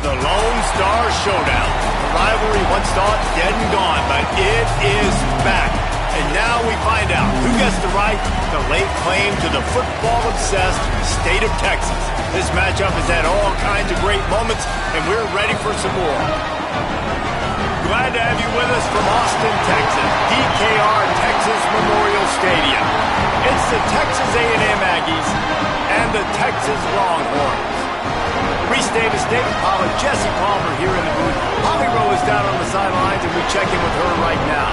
The Lone Star Showdown. The rivalry once thought dead and gone, but it is back. And now we find out who gets the right to lay claim to the football-obsessed state of Texas. This matchup has had all kinds of great moments, and we're ready for some more. Glad to have you with us from Austin, Texas, DKR Texas Memorial Stadium. It's the Texas A&M Aggies and the Texas Longhorns. Free-State of State pilot Jesse Palmer here in the booth. Holly Rowe is down on the sidelines, and we check in with her right now.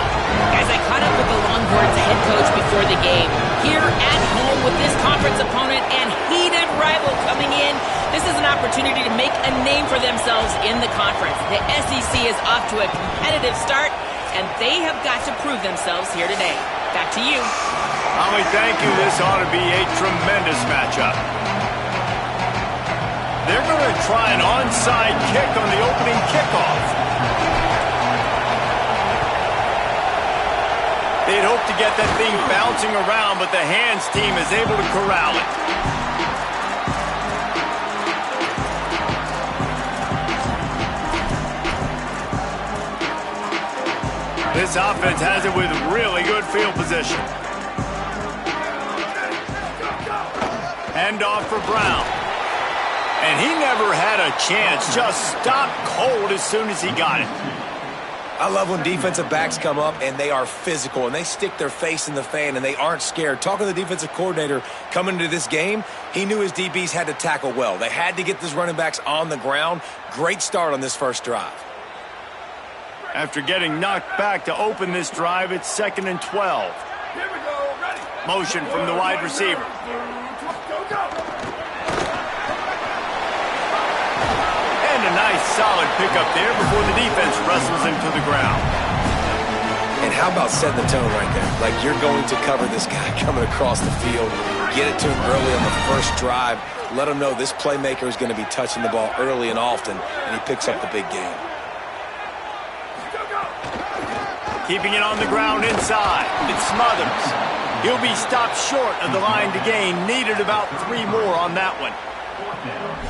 Guys, I caught up with the Longhorns head coach before the game. Here at home with this conference opponent and heated rival coming in, this is an opportunity to make a name for themselves in the conference. The SEC is off to a competitive start, and they have got to prove themselves here today. Back to you. Holly, thank you. This ought to be a tremendous matchup. They're going to try an onside kick on the opening kickoff. They'd hope to get that thing bouncing around, but the hands team is able to corral it. This offense has it with really good field position. Handoff for Brown. And he never had a chance. Just stopped cold as soon as he got it. I love when defensive backs come up and they are physical and they stick their face in the fan and they aren't scared. Talking to the defensive coordinator coming into this game, he knew his DBs had to tackle well. They had to get these running backs on the ground. Great start on this first drive. After getting knocked back to open this drive, it's 2nd and 12. Here we go. Ready. Motion from the wide receiver. A nice solid pickup there before the defense wrestles him to the ground. And how about setting the tone right there? Like you're going to cover this guy coming across the field. Get it to him early on the first drive. Let him know this playmaker is going to be touching the ball early and often, and he picks up the big game. Keeping it on the ground inside. It's Smothers. He'll be stopped short of the line to gain. Needed about 3 more on that one.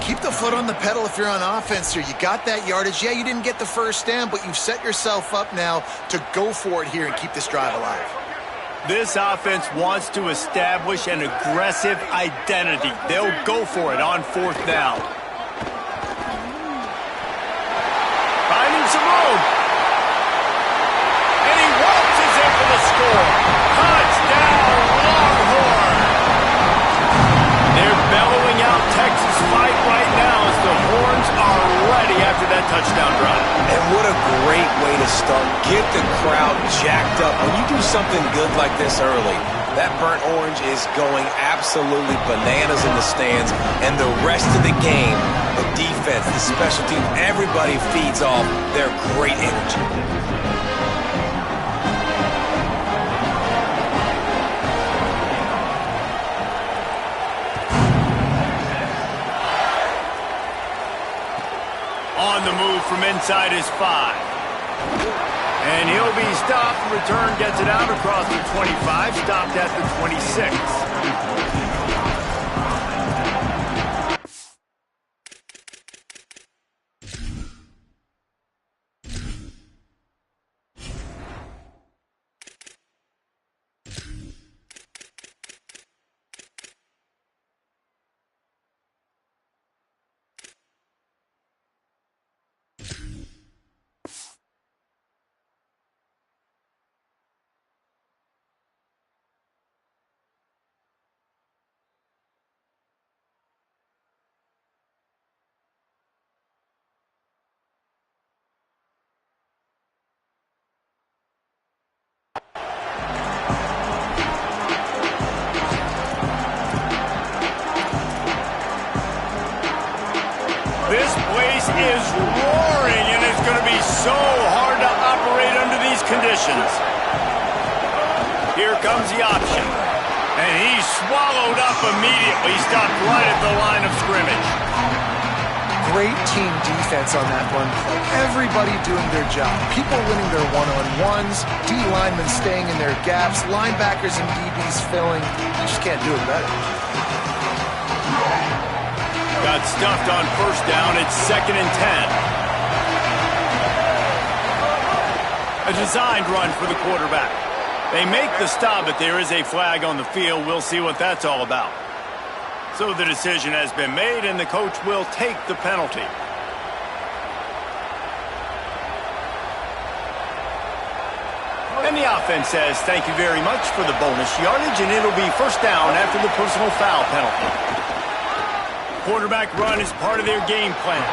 Keep the foot on the pedal if you're on offense here. You got that yardage. Yeah, you didn't get the first down, but you've set yourself up now to go for it here and keep this drive alive. This offense wants to establish an aggressive identity. They'll go for it on 4th down. Finding some room. And he waltzes in for the score. Touchdown, Longhorn. They're bellowing out Texas fight right now as the Horns are ready after that touchdown drive. And what a great way to start. Get the crowd jacked up. When you do something good like this early, that burnt orange is going absolutely bananas in the stands. And the rest of the game, the defense, the special team, everybody feeds off their great energy. On the move from inside his 5. And he'll be stopped. Return gets it out across the 25. Stopped at the 26. This place is roaring, and it's going to be so hard to operate under these conditions. Here comes the option. And he's swallowed up immediately. Stopped right at the line of scrimmage. Great team defense on that one. Everybody doing their job. People winning their one-on-ones, D linemen staying in their gaps, linebackers and DBs filling. You just can't do it better. Got stuffed on first down. It's 2nd and 10. A designed run for the quarterback. They make the stop, but there is a flag on the field. We'll see what that's all about. So the decision has been made, and the coach will take the penalty. And the offense says thank you very much for the bonus yardage, and it'll be first down after the personal foul penalty. Quarterback run is part of their game plan.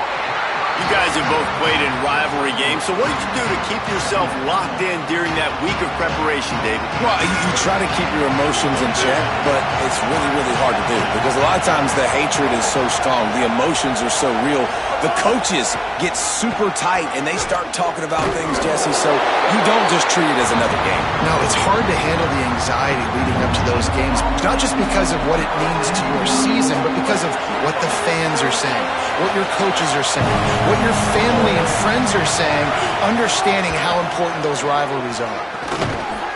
You guys have both played in rivalry games, so what did you do to keep yourself locked in during that week of preparation, David? Well, you try to keep your emotions in check, but it's really, really hard to do because a lot of times the hatred is so strong, the emotions are so real. The coaches get super tight, and they start talking about things, Jesse, so you don't just treat it as another game. No, it's hard to handle the anxiety leading up to those games, not just because of what it means to your season, but because of what the fans are saying, what your coaches are saying, what your family and friends are saying, understanding how important those rivalries are.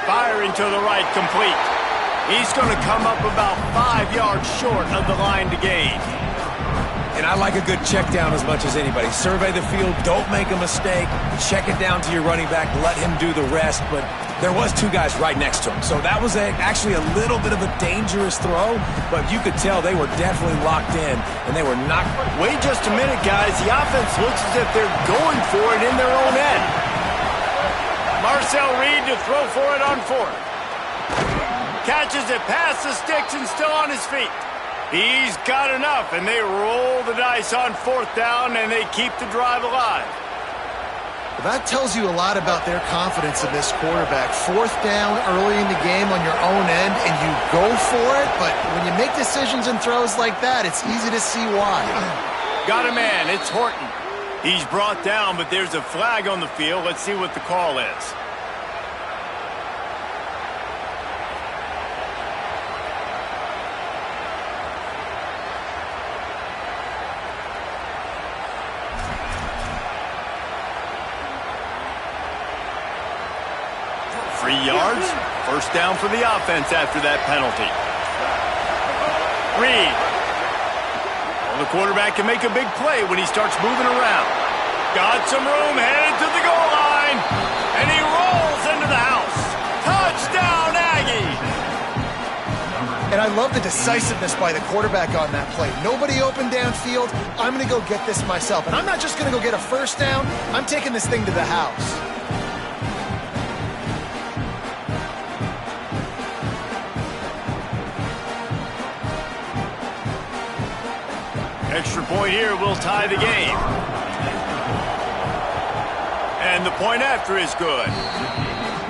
Firing to the right, complete. He's going to come up about 5 yards short of the line to gain. And I like a good check down as much as anybody. Survey the field, don't make a mistake, check it down to your running back, let him do the rest. But there was 2 guys right next to him, so that was actually a little bit of a dangerous throw, but you could tell they were definitely locked in, and they were not. Wait just a minute, guys. The offense looks as if they're going for it in their own end. Marcel Reed to throw for it on 4th. Catches it past the sticks and still on his feet. He's got enough, and they roll the dice on 4th down, and they keep the drive alive. Well, that tells you a lot about their confidence in this quarterback. 4th down early in the game on your own end, and you go for it, but when you make decisions and throws like that, it's easy to see why. Got a man. It's Horton. He's brought down, but there's a flag on the field. Let's see what the call is. Yards. First down for the offense after that penalty. Reed. Well, the quarterback can make a big play when he starts moving around. Got some room, headed to the goal line. And he rolls into the house. Touchdown, Aggie! And I love the decisiveness by the quarterback on that play. Nobody open downfield. I'm going to go get this myself. And I'm not just going to go get a first down. I'm taking this thing to the house. Extra point here will tie the game. And the point after is good.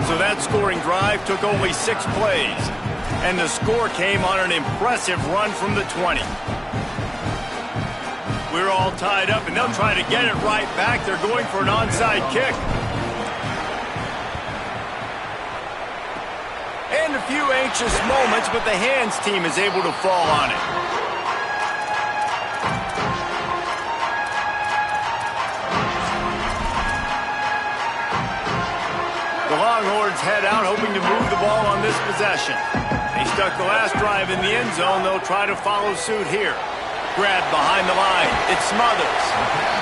So that scoring drive took only 6 plays. And the score came on an impressive run from the 20. We're all tied up, and they'll try to get it right back. They're going for an onside kick. And a few anxious moments, but the hands team is able to fall on it. The Longhorns head out, hoping to move the ball on this possession. They stuck the last drive in the end zone. They'll try to follow suit here. Grabbed behind the line. It Smothers.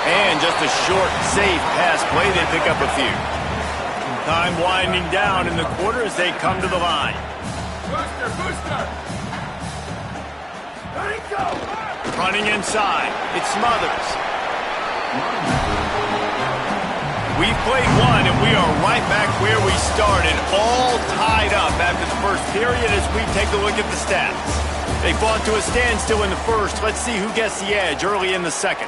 And just a short, safe pass play. They pick up a few. Time winding down in the quarter as they come to the line. Booster! There he goes! Running inside. It Smothers. We've played one, and we are right back where we started, all tied up after the first period as we take a look at the stats. They fought to a standstill in the first. Let's see who gets the edge early in the second.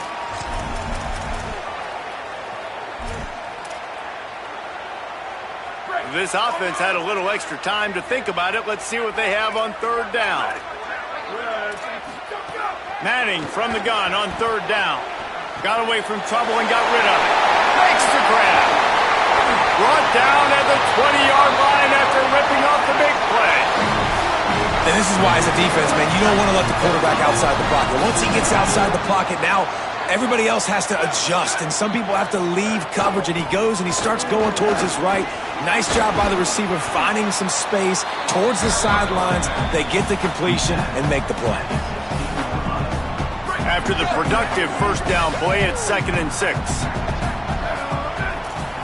This offense had a little extra time to think about it. Let's see what they have on 3rd down. Manning from the gun on 3rd down. Got away from trouble and got rid of it. Makes the grab. Brought down at the 20-yard line after ripping off the big play. And this is why, as a defense, man, you don't want to let the quarterback outside the pocket. Once he gets outside the pocket, now everybody else has to adjust, and some people have to leave coverage, and he goes and he starts going towards his right. Nice job by the receiver finding some space towards the sidelines. They get the completion and make the play. after the productive first down play at 2nd and 6.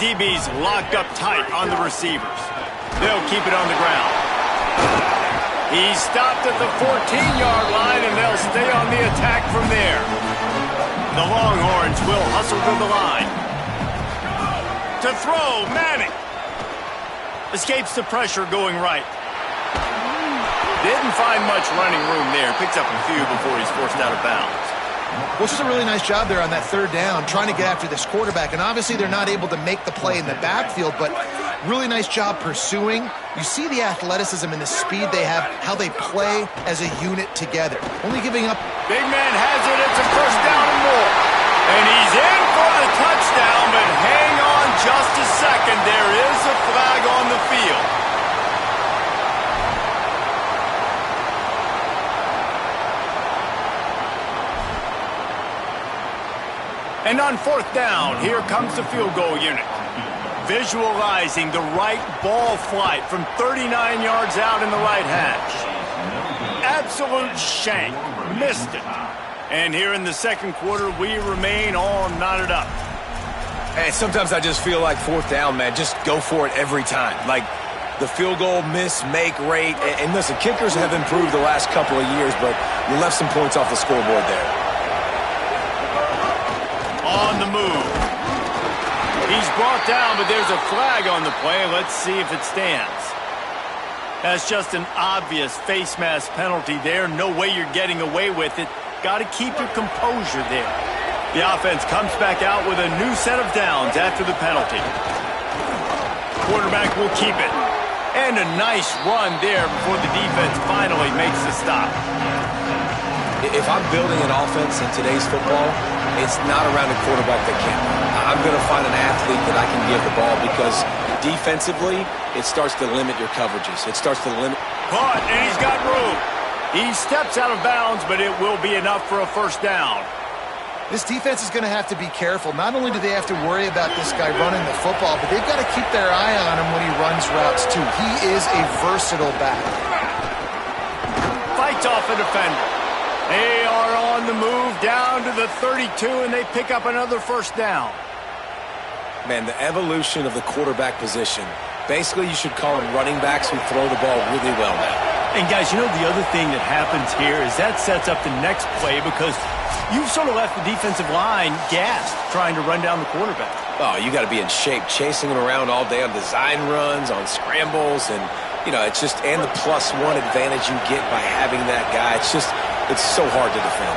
DB's locked up tight on the receivers. They'll keep it on the ground. He's stopped at the 14-yard line, and they'll stay on the attack from there. The Longhorns will hustle to the line. To throw, Manning. Escapes the pressure going right. Didn't find much running room there. Picks up a few before he's forced out of bounds. Well, just a really nice job there on that third down, trying to get after this quarterback. And obviously they're not able to make the play in the backfield, but really nice job pursuing. You see the athleticism and the speed they have, how they play as a unit together. Only giving up. Big man has it. It's a first down and more. And he's in for the touchdown, but hang on just a second. There is a flag on the field. And on 4th down, here comes the field goal unit. Visualizing the right ball flight from 39 yards out in the right hash. Absolute shank. Missed it. And here in the second quarter, we remain all knotted up. Hey, sometimes I just feel like 4th down, man. Just go for it every time. Like the field goal miss-make rate. And listen, kickers have improved the last couple of years, but you left some points off the scoreboard there. On the move. He's brought down, but there's a flag on the play. Let's see if it stands. That's just an obvious face mask penalty there. No way you're getting away with it. Got to keep your composure there. The offense comes back out with a new set of downs after the penalty. Quarterback will keep it. And a nice run there before the defense finally makes the stop. If I'm building an offense in today's football, it's not around a quarterback that can. I'm going to find an athlete that I can give the ball because defensively, it starts to limit your coverages. It starts to limit. Caught, and he's got room. He steps out of bounds, but it will be enough for a first down. This defense is going to have to be careful. Not only do they have to worry about this guy running the football, but they've got to keep their eye on him when he runs routes, too. He is a versatile back. Fights off a defender. They are on the move down to the 32, and they pick up another first down. Man, the evolution of the quarterback position. Basically, you should call them running backs who throw the ball really well now. And, guys, you know the other thing that happens here is that sets up the next play because you've sort of left the defensive line gassed trying to run down the quarterback. Oh, you got to be in shape, chasing him around all day on design runs, on scrambles, and, you know, it's just, and the +1 advantage you get by having that guy. It's just, it's so hard to defend.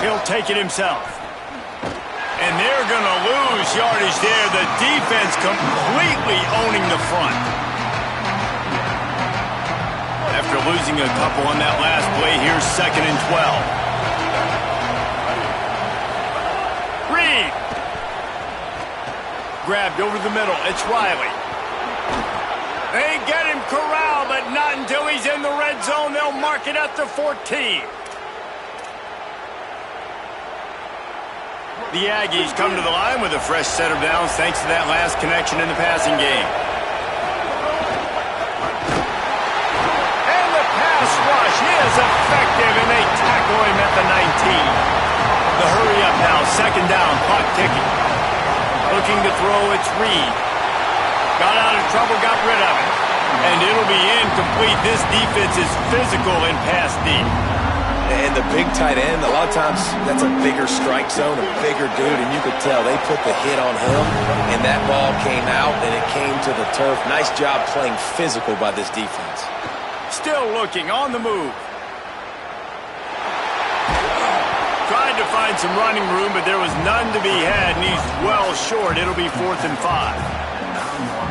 He'll take it himself. And they're going to lose yardage there. The defense completely owning the front. After losing a couple on that last play, here's 2nd and 12. Reed. Grabbed over the middle. It's Riley. They get him corralled, but not until he's in the red zone. They'll mark it at the 14. The Aggies come to the line with a fresh set of downs thanks to that last connection in the passing game. And the pass rush is effective, and they tackle him at the 19. The hurry up now, 2nd down, clock ticking. Looking to throw, it's Reed. Got out of trouble, got rid of it. And it'll be incomplete. This defense is physical in pass deep. And the big tight end, a lot of times that's a bigger strike zone, a bigger dude, and you could tell they put the hit on him, and that ball came out, and it came to the turf. Nice job playing physical by this defense. Still looking, on the move. Tried to find some running room, but there was none to be had, and he's well short. It'll be 4th and 5.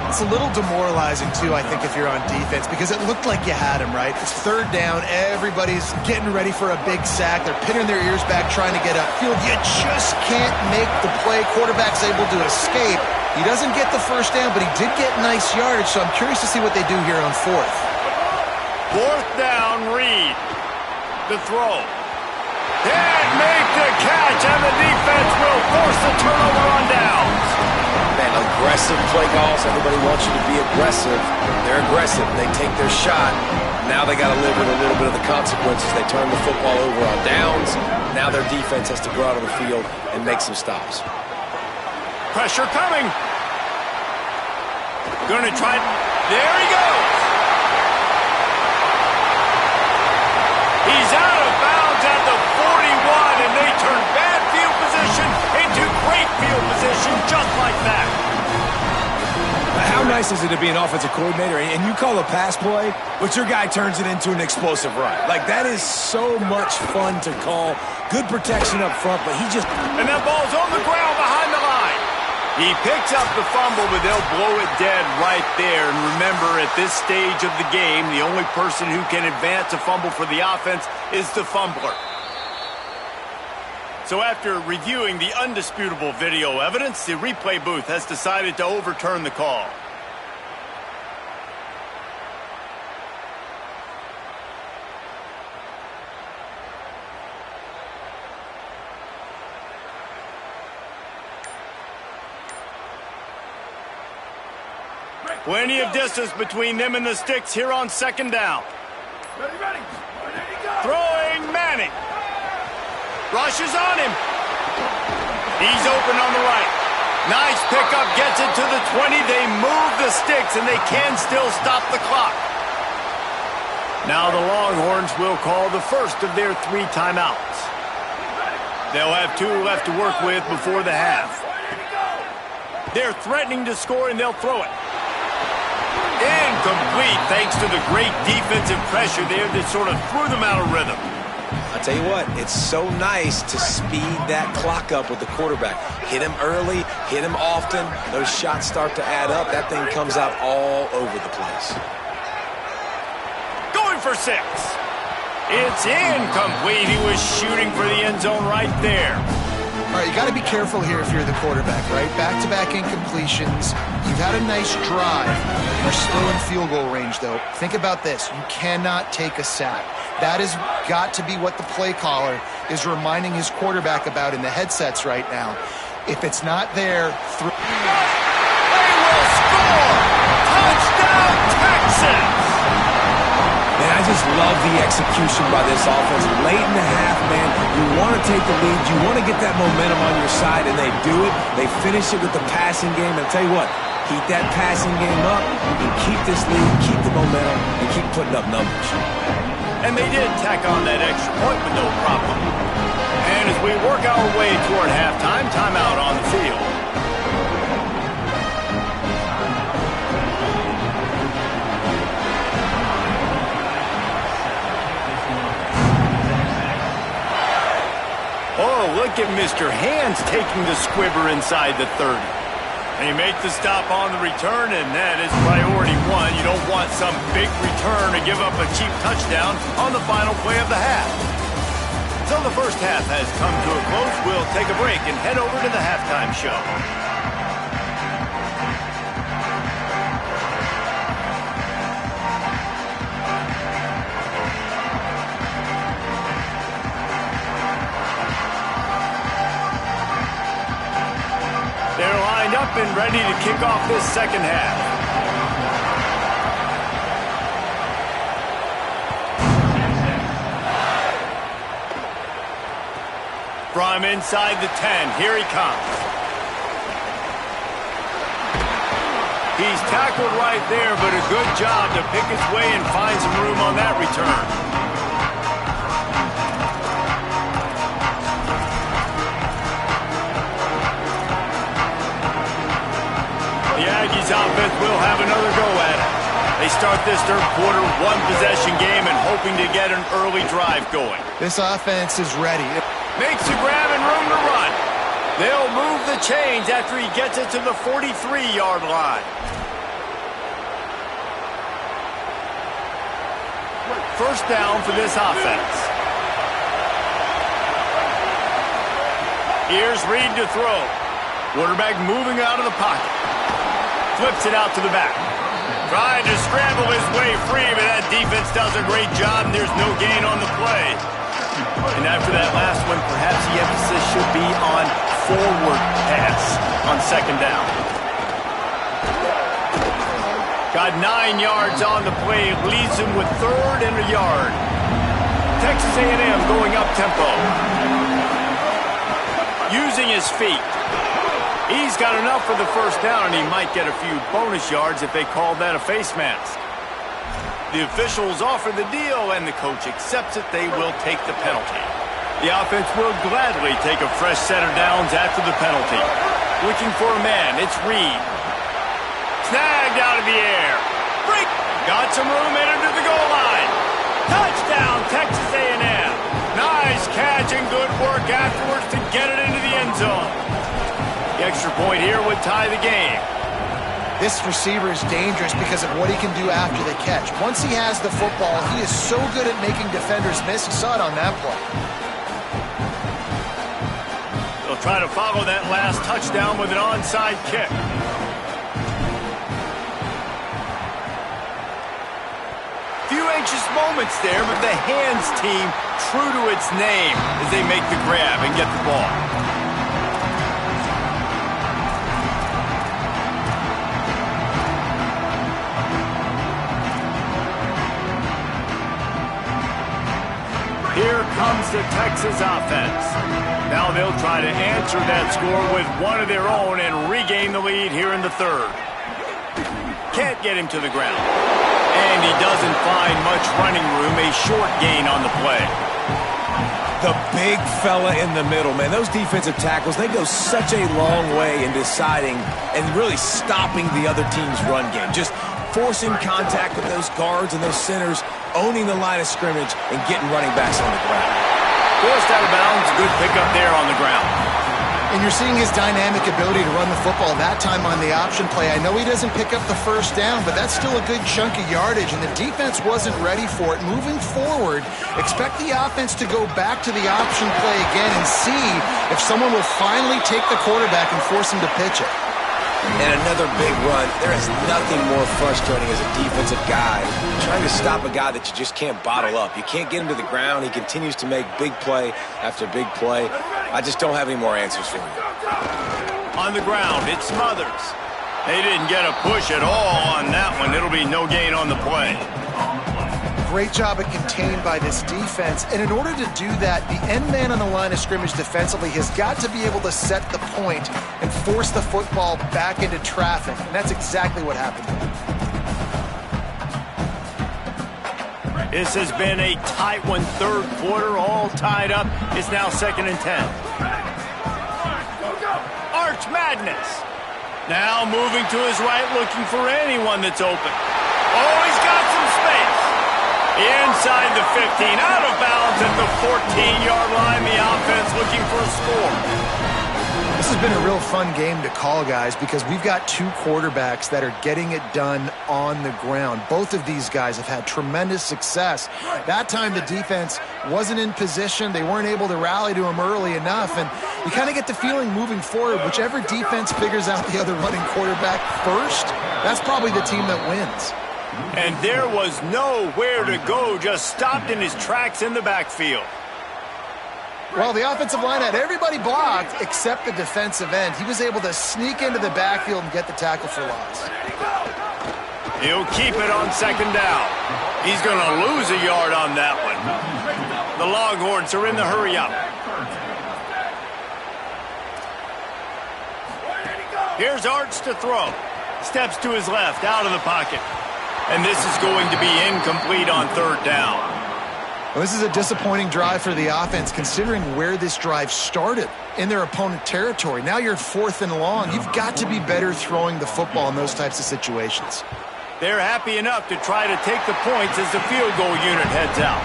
It's a little demoralizing, too, I think, if you're on defense, because it looked like you had him, right? It's 3rd down. Everybody's getting ready for a big sack. They're pinning their ears back, trying to get upfield. You just can't make the play. Quarterback's able to escape. He doesn't get the first down, but he did get nice yardage, so I'm curious to see what they do here on 4th. 4th down, Reed. The throw. Can't make the catch, and the defense will force the turnover on downs. Man, Aggressive play calls. Everybody wants you to be aggressive. They're aggressive. They take their shot. Now they got to live with a little bit of the consequences. They turn the football over on downs. Now their defense has to go out on the field and make some stops. Pressure coming. Going to try. There he goes. He's out of bounds at the 41, and they turn bad field position into great field position just like that. How nice is it to be an offensive coordinator and you call a pass play, but your guy turns it into an explosive run? Like, that is so much fun to call. Good protection up front, but he just... And that ball's on the ground behind the line. He picks up the fumble, but they'll blow it dead right there. And remember, at this stage of the game, the only person who can advance a fumble for the offense is the fumbler. So after reviewing the undisputable video evidence, the replay booth has decided to overturn the call. Plenty of distance between them and the sticks here on second down. Ready. Throwing Manning. Rushes on him. He's open on the right. Nice pickup, gets it to the 20. They move the sticks, and they can still stop the clock. Now the Longhorns will call the first of their 3 timeouts. They'll have 2 left to work with before the half. They're threatening to score, and they'll throw it. Incomplete, thanks to the great defensive pressure there that sort of threw them out of rhythm. I'll tell you what, it's so nice to speed that clock up with the quarterback. Hit him early, hit him often. Those shots start to add up. That thing comes out all over the place. Going for 6. It's incomplete. He was shooting for the end zone right there. All right, you got to be careful here if you're the quarterback, right? Back-to-back incompletions. You've had a nice drive. You're still in field goal range, though. Think about this. You cannot take a sack. That has got to be what the play caller is reminding his quarterback about in the headsets right now. If it's not there, they will score! Touchdown, Texans! Man, I just love the execution by this offense. Late in the half, man, you want to take the lead. You want to get that momentum on your side, and they do it. They finish it with the passing game. And I'll tell you what, keep that passing game up, and keep this lead, keep the momentum, and keep putting up numbers. And they did tack on that extra point with no problem. And as we work our way toward halftime, timeout on the field. Oh, look at Mr. Hands taking the squibber inside the 30. They make the stop on the return, and that is priority 1. You don't want some big return to give up a cheap touchdown on the final play of the half. So the first half has come to a close. We'll take a break and head over to the halftime show. They're lined up and ready to kick off this second half. From inside the 10, here he comes. He's tackled right there, but a good job to pick his way and find some room on that return. The Aggies offense will have another go at it. They start this third quarter, 1-possession game, and hoping to get an early drive going. this offense is ready. Makes a grab and room to run. They'll move the chains after he gets it to the 43-yard line. First down for this offense. Here's Reed to throw. Quarterback moving out of the pocket. Flips it out to the back. Trying to scramble his way free, but that defense does a great job, and there's no gain on the play. And after that last one, perhaps the emphasis should be on forward pass on second down. Got 9 yards on the play. Leads him with 3rd and a yard. Texas A&M going up tempo. Using his feet. He's got enough for the first down, and he might get a few bonus yards if they call that a face mask. The officials offer the deal, and the coach accepts it. They will take the penalty. The offense will gladly take a fresh set of downs after the penalty. Looking for a man. It's Reed. Snagged out of the air. Break. Got some room in under the goal line. Touchdown, Texas A&M. Nice catch and good work afterwards to get it into the end zone. The extra point here would tie the game. This receiver is dangerous because of what he can do after the catch. Once he has the football, he is so good at making defenders miss. You saw it on that play. They'll try to follow that last touchdown with an onside kick. Few anxious moments there, but the hands team true to its name as they make the grab and get the ball. Here comes the Texas offense. Now they'll try to answer that score with one of their own and regain the lead here in the 3rd. Can't get him to the ground. And he doesn't find much running room, a short gain on the play. The big fella in the middle, man. Those defensive tackles, they go such a long way in deciding and really stopping the other team's run game. Just forcing contact with those guards and those centers, owning the line of scrimmage, and getting running backs on the ground. Forced out of bounds, good pickup there on the ground. And you're seeing his dynamic ability to run the football that time on the option play. I know he doesn't pick up the first down, but that's still a good chunk of yardage, and the defense wasn't ready for it. Moving forward, expect the offense to go back to the option play again and see if someone will finally take the quarterback and force him to pitch it. And another big run. There is nothing more frustrating as a defensive guy trying to stop a guy that you just can't bottle up. You can't get him to the ground. He continues to make big play after big play. I just don't have any more answers for you. On the ground, it's Smothers. They didn't get a push at all on that one. It'll be no gain on the play. Great job at contained by this defense. And in order to do that, the end man on the line of scrimmage defensively has got to be able to set the point and force the football back into traffic. And that's exactly what happened. This has been a tight one, 3rd quarter, all tied up. It's now 2nd and 10. Arch Madness. Now moving to his right, looking for anyone that's open. Oh, he's got some space. Inside the 15, out of bounds at the 14-yard line. The offense looking for a score. This has been a real fun game to call, guys, because we've got 2 quarterbacks that are getting it done on the ground. Both of these guys have had tremendous success. That time the defense wasn't in position. They weren't able to rally to him early enough, and you kind of get the feeling moving forward, whichever defense figures out the other running quarterback first, that's probably the team that wins. And there was nowhere to go, just stopped in his tracks in the backfield. Well, the offensive line had everybody blocked except the defensive end. He was able to sneak into the backfield and get the tackle for loss. He'll keep it on 2nd down. He's going to lose a yard on that one. The Longhorns are in the hurry-up. Here's Arch to throw. Steps to his left, out of the pocket. And this is going to be incomplete on 3rd down. Well, this is a disappointing drive for the offense, considering where this drive started in their opponent territory. Now you're 4th and long. You've got to be better throwing the football in those types of situations. They're happy enough to try to take the points as the field goal unit heads out.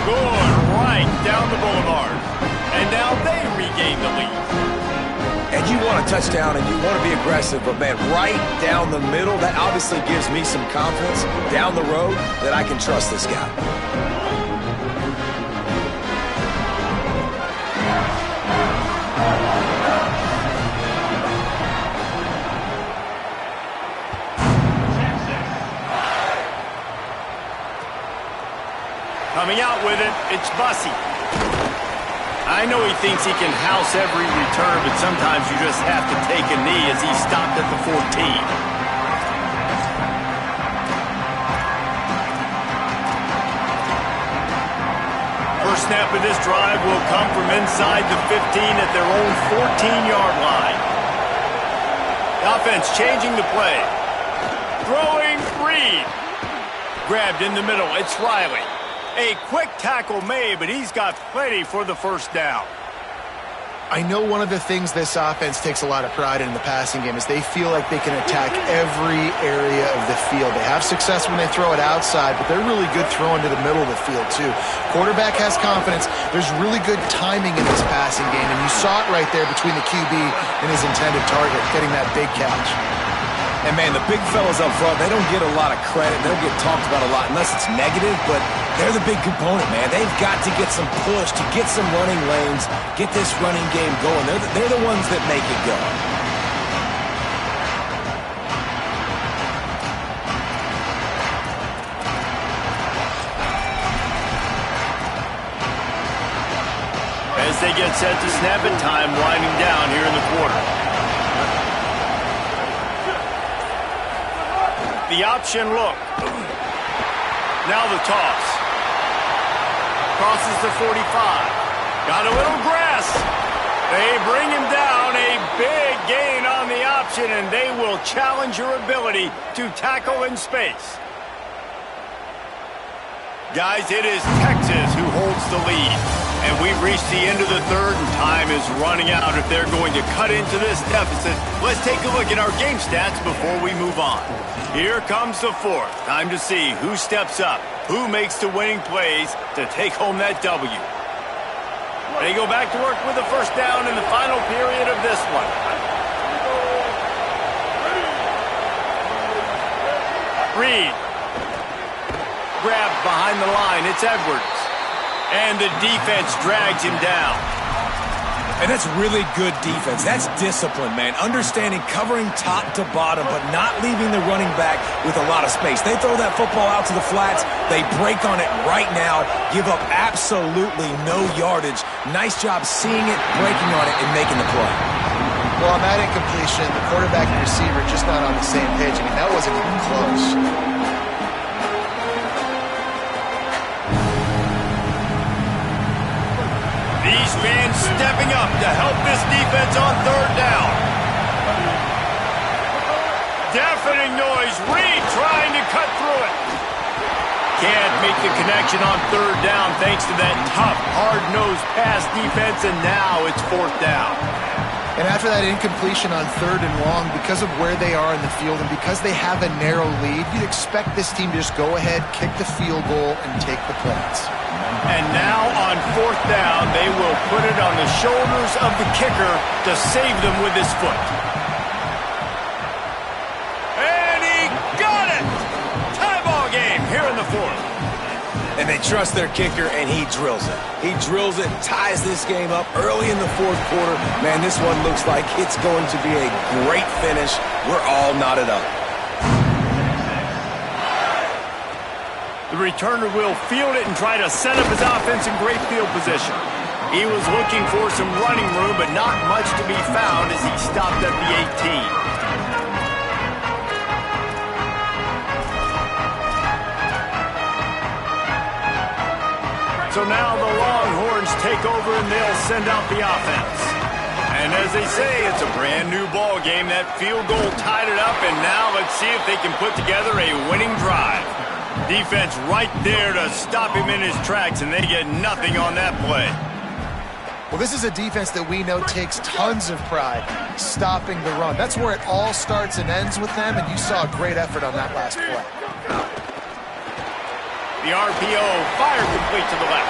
Good right down the boulevard. And now they regain the lead. And you want a touchdown and you want to be aggressive, but, man, right down the middle, that obviously gives me some confidence down the road that I can trust this guy. Coming out with it, it's Bussey. I know he thinks he can house every return, but sometimes you just have to take a knee as he stopped at the 14. First snap of this drive will come from inside the 15 at their own 14-yard line. The offense changing the play. Throwing Reed. Grabbed in the middle. It's Riley. A quick tackle made, but he's got plenty for the first down. I know one of the things this offense takes a lot of pride in the passing game is they feel like they can attack every area of the field. They have success when they throw it outside, but they're really good throwing to the middle of the field too. Quarterback has confidence. There's really good timing in this passing game, and you saw it right there between the QB and his intended target, getting that big catch. And, man, the big fellas up front, they don't get a lot of credit. They don't get talked about a lot unless it's negative, but they're the big component, man. They've got to get some push, to get some running lanes, get this running game going. They're the ones that make it go. As they get set to snap it, time winding down here in the quarter. The option look. Now the toss. Crosses the 45. Got a little grass. They bring him down. A big gain on the option, and they will challenge your ability to tackle in space. Guys, it is Texas who holds the lead. And we've reached the end of the third, and time is running out if they're going to cut into this deficit. Let's take a look at our game stats before we move on. Here comes the fourth. Time to see who steps up, who makes the winning plays to take home that W. They go back to work with the first down in the final period of this one. Reed. Grabbed behind the line. It's Edwards. And the defense drags him down. And that's really good defense. That's discipline, man. Understanding, covering top to bottom, but not leaving the running back with a lot of space. They throw that football out to the flats. They break on it right now, give up absolutely no yardage. Nice job seeing it, breaking on it, and making the play. Well, on that incompletion, the quarterback and receiver just not on the same page. I mean, that wasn't even close. These fans stepping up to help this defense on third down. Deafening noise. Reed trying to cut through it. Can't make the connection on third down thanks to that tough, hard-nosed pass defense, and now it's fourth down. And after that incompletion on third and long, because of where they are in the field and because they have a narrow lead, you'd expect this team to just go ahead, kick the field goal, and take the points. And now on fourth down, they will put it on the shoulders of the kicker to save them with his foot. And he got it! Tie ball game here in the fourth. And they trust their kicker, and he drills it. He drills it, ties this game up early in the fourth quarter. Man, this one looks like it's going to be a great finish. We're all knotted up. The returner will field it and try to set up his offense in great field position. He was looking for some running room, but not much to be found as he stopped at the 18. So now the Longhorns take over and they'll send out the offense. And as they say, it's a brand new ball game. That field goal tied it up, and now let's see if they can put together a winning drive. Defense right there to stop him in his tracks, and they get nothing on that play. Well, this is a defense that we know takes tons of pride stopping the run. That's where it all starts and ends with them, and you saw a great effort on that last play. The RPO fire complete to the left.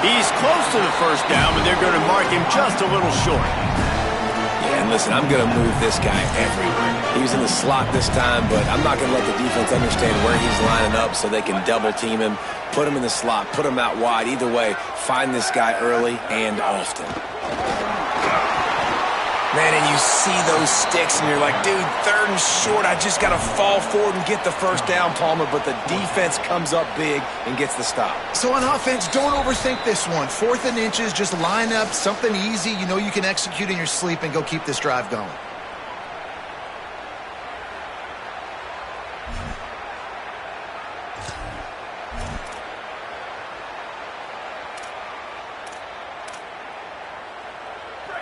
He's close to the first down, but they're going to mark him just a little short. Yeah, and listen, I'm going to move this guy everywhere. He was in the slot this time, but I'm not going to let the defense understand where he's lining up so they can double team him, put him in the slot, put him out wide. Either way, find this guy early and often. Man, and you see those sticks, and you're like, dude, third and short, I just got to fall forward and get the first down, Palmer, but the defense comes up big and gets the stop. So on offense, don't overthink this one. 4th and inches, just line up, something easy you know you can execute in your sleep and go keep this drive going.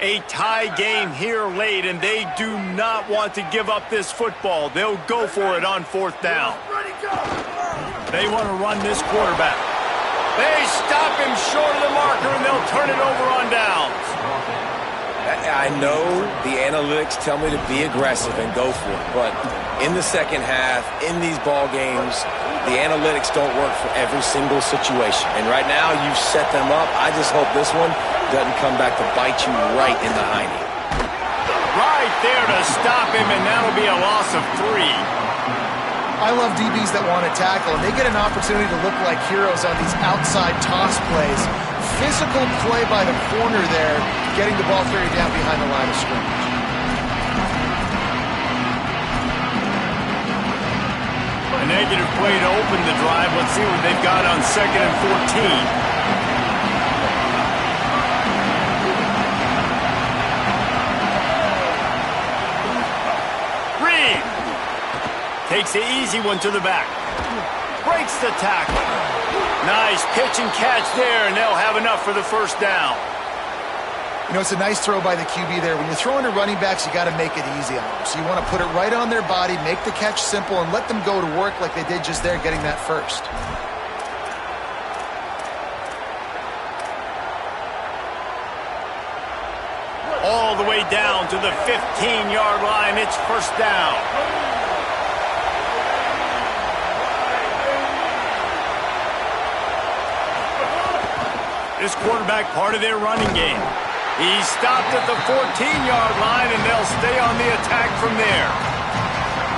A tie game here late, and they do not want to give up this football. They'll go for it on 4th down. They want to run this quarterback. They stop him short of the marker, and they'll turn it over on downs. I know the analytics tell me to be aggressive and go for it, but in the second half, in these ball games, the analytics don't work for every single situation. And right now, you've set them up. I just hope this one doesn't come back to bite you right in the hiney. Right there to stop him, and that'll be a loss of 3. I love DBs that want to tackle, and they get an opportunity to look like heroes on these outside toss plays. Physical play by the corner there, getting the ball carried down behind the line of scrimmage. A negative play to open the drive. Let's see what they've got on 2nd and 14. Takes the easy one to the back. Breaks the tackle. Nice pitch and catch there, and they'll have enough for the 1st down. You know, it's a nice throw by the QB there. When you're throwing to running backs, you got to make it easy on them. So you want to put it right on their body, make the catch simple, and let them go to work like they did just there, getting that first. All the way down to the 15-yard line. It's 1st down. This quarterback part of their running game. He's stopped at the 14-yard line, and they'll stay on the attack from there.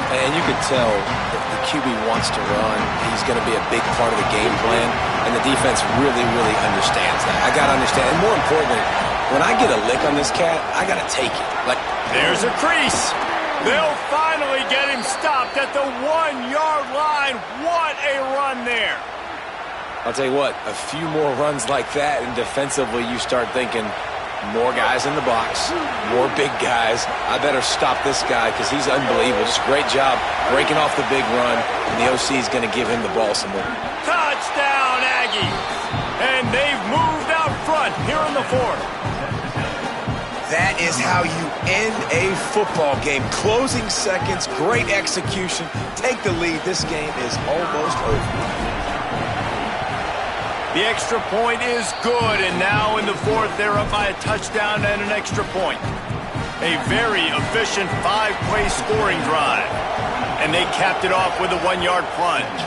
And you can tell if the QB wants to run, he's going to be a big part of the game plan, and the defense really, really understands that. I got to understand, and more importantly, when I get a lick on this cat, I got to take it. There's a crease. They'll finally get him stopped at the 1-yard line. What a run there. I'll tell you what, a few more runs like that, and defensively you start thinking, more guys in the box, more big guys. I better stop this guy because he's unbelievable. Just great job breaking off the big run, and the OC is going to give him the ball some more. Touchdown, Aggies! And they've moved out front here in the 4th. That is how you end a football game. Closing seconds, great execution. Take the lead. This game is almost over. The extra point is good, and now in the 4th, they're up by a touchdown and an extra point. A very efficient 5-play scoring drive, and they capped it off with a 1-yard plunge.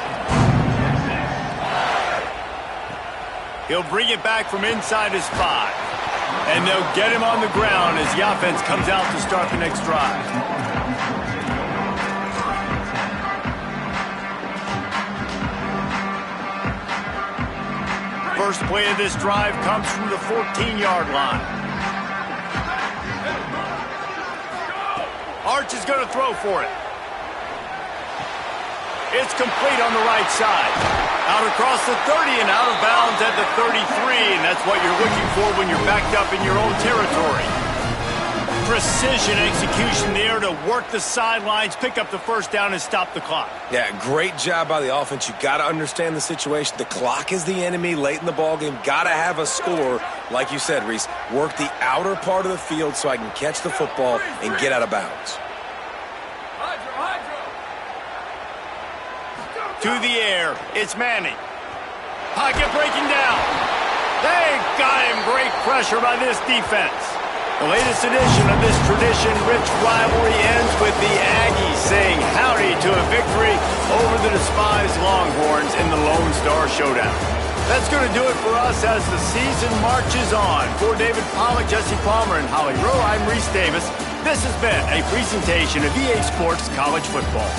He'll bring it back from inside his 5, and they'll get him on the ground as the offense comes out to start the next drive. First play of this drive comes from the 14-yard line. Arch is going to throw for it. It's complete on the right side. Out across the 30 and out of bounds at the 33, and that's what you're looking for when you're backed up in your own territory. Precision execution there to work the sidelines, pick up the 1st down, and stop the clock. Yeah, great job by the offense. You got to understand the situation. The clock is the enemy late in the ball game. Got to have a score, like you said, Reese. Work the outer part of the field so I can catch the football and get out of bounds. To the air, it's Manning. Pocket breaking down. They got him. Great pressure by this defense. The latest edition of this tradition-rich rivalry ends with the Aggies saying howdy to a victory over the despised Longhorns in the Lone Star Showdown. That's going to do it for us as the season marches on. For David Pollack, Jesse Palmer, and Holly Rowe, I'm Reese Davis. This has been a presentation of EA Sports College Football.